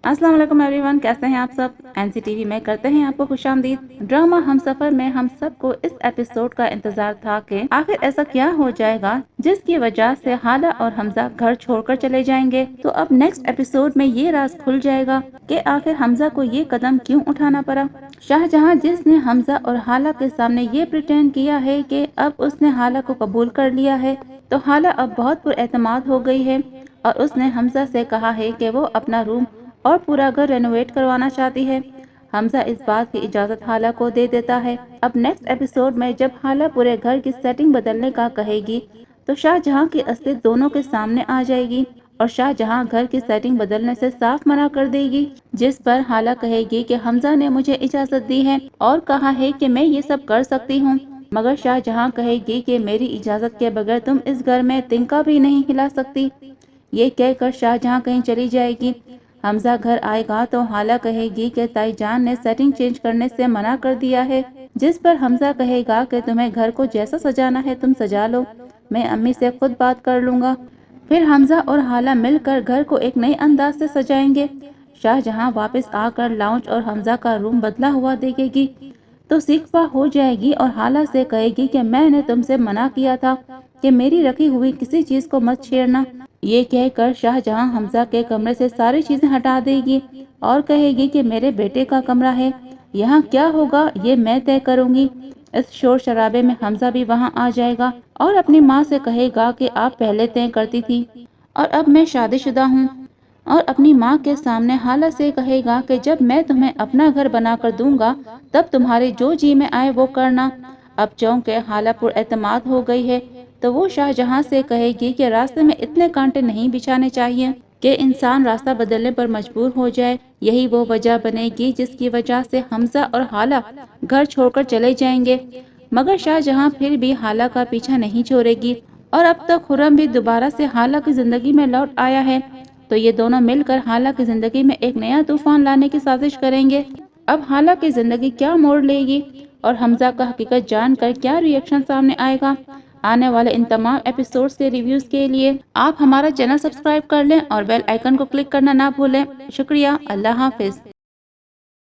अस्सलाम वालेकुम एवरीवन, कैसे हैं आप सब। एनसीटीवी में करते हैं आपको खुशामदीद। ड्रामा हम सफर में हम सबको इस एपिसोड का इंतजार था कि आखिर ऐसा क्या हो जाएगा जिसकी वजह से हाला और हमजा घर छोड़कर चले जाएंगे। तो अब नेक्स्ट एपिसोड में ये राज खुल जाएगा कि आखिर हमजा को ये कदम क्यों उठाना पड़ा। शाहजहां जिसने हमजा और हाला के सामने ये प्रिटेंड किया है कि अब उसने हाला को कबूल कर लिया है, तो हाला अब बहुत पुरएतमाद हो गई है और उसने हमजा से कहा है कि वो अपना रूम और पूरा घर रेनोवेट करवाना चाहती है। हमजा इस बात की इजाज़त हाला को दे देता है। अब नेक्स्ट एपिसोड में जब हाला पूरे घर की सेटिंग बदलने का कहेगी तो शाहजहां की असलियत दोनों के सामने आ जाएगी और शाहजहां घर की सेटिंग बदलने से साफ मना कर देगी, जिस पर हाला कहेगी कि हमजा ने मुझे इजाज़त दी है और कहा है कि मैं ये सब कर सकती हूँ, मगर शाहजहां कहेगी कि मेरी इजाज़त के बगैर तुम इस घर में तिनका भी नहीं हिला सकती। ये कहकर शाहजहां कहीं चली जाएगी। हमजा घर आएगा तो हाला कहेगी कि ताईजान ने सेटिंग चेंज करने से मना कर दिया है, जिस पर हमजा कहेगा कि तुम्हें घर को जैसा सजाना है तुम सजा लो, मैं अम्मी से खुद बात कर लूँगा। फिर हमजा और हाला मिलकर घर को एक नए अंदाज से सजाएंगे। शाहजहां वापस आकर लाउंज और हमजा का रूम बदला हुआ देखेगी तो सिकवा हो जाएगी और हाला से कहेगी कि मैंने तुमसे मना किया था कि मेरी रखी हुई किसी चीज को मत छेड़ना। ये कहकर शाहजहां हमजा के कमरे से सारी चीजें हटा देगी और कहेगी कि मेरे बेटे का कमरा है, यहाँ क्या होगा ये मैं तय करूंगी। इस शोर शराबे में हमजा भी वहाँ आ जाएगा और अपनी माँ से कहेगा कि आप पहले तय करती थी और अब मैं शादीशुदा हूँ, और अपनी माँ के सामने हाला से कहेगा कि जब मैं तुम्हें अपना घर बनाकर दूंगा तब तुम्हारे जो जी में आए वो करना। अब चौंके हाला पुरएतमाद हो गई है तो वो शाहजहां से कहेगी कि रास्ते में इतने कांटे नहीं बिछाने चाहिए कि इंसान रास्ता बदलने पर मजबूर हो जाए। यही वो वजह बनेगी जिसकी वजह से हमजा और हाला घर छोड़कर चले जाएंगे। मगर शाहजहां फिर भी हाला का पीछा नहीं छोड़ेगी और अब तक खुर्रम भी दोबारा से हाला की जिंदगी में लौट आया है, तो ये दोनों मिलकर हाला की जिंदगी में एक नया तूफान लाने की साजिश करेंगे। अब हाला की जिंदगी क्या मोड़ लेगी और हमजा का हकीकत जानकर क्या रिएक्शन सामने आएगा। आने वाले इन तमाम एपिसोड्स के रिव्यूज के लिए आप हमारा चैनल सब्सक्राइब कर लें और बेल आइकन को क्लिक करना ना भूलें। शुक्रिया। अल्लाह हाफिज।